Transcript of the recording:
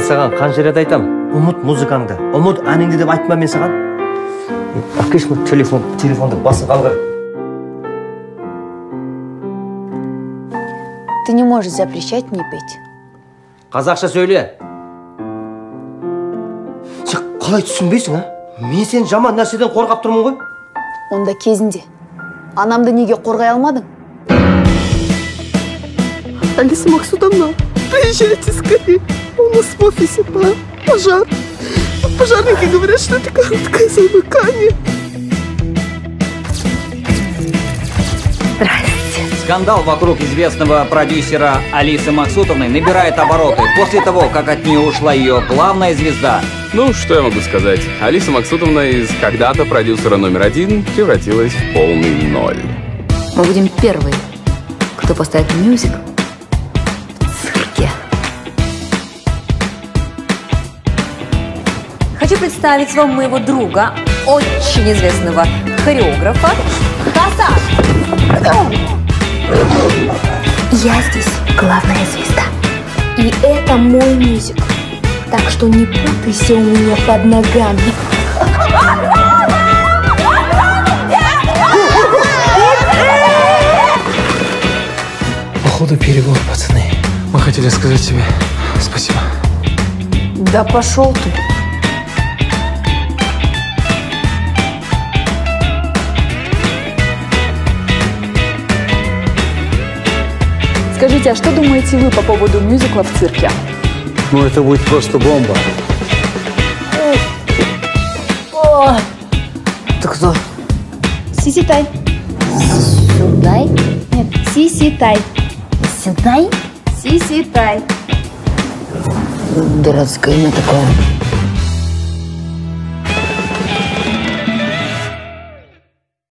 саған қанша рет айтам, ұмыт музыкаңды, ұмыт әніңді деп айтма мен саған. Әкеш мұн телефонды басып қалғыр. Ты не можешь запрещать мне петь. Қазақша сөйле. Сен қалай түсінбейсің, а? Мен сен жаман нәрседен қорғап тұрмын ғой. Онда кезінде. Анамды неге қорғай алмадың? Алиса Максудовна, приезжайте скорее. У нас в офисе пожар. Пожарники говорят, что это короткое замыкание. Скандал вокруг известного продюсера Алисы Максутовны набирает обороты после того, как от нее ушла ее главная звезда. Ну, что я могу сказать? Алиса Максутовна из когда-то продюсера №1 превратилась в полный ноль. Мы будем первые, кто поставит мюзикл в цирке. Хочу представить вам моего друга, очень известного хореографа Хасан. Я здесь главная звезда. И это мой мюзикл. Так что не путайся у меня под ногами. Походу перебор, пацаны. Мы хотели сказать тебе спасибо. Да пошел ты. Скажите, а что думаете вы по поводу мюзикла в цирке? Ну, это будет просто бомба. Ты кто? Сиситай. Сюдай? Нет, Сиситай. Сюдай? Сиситай. Дурацкое имя такое.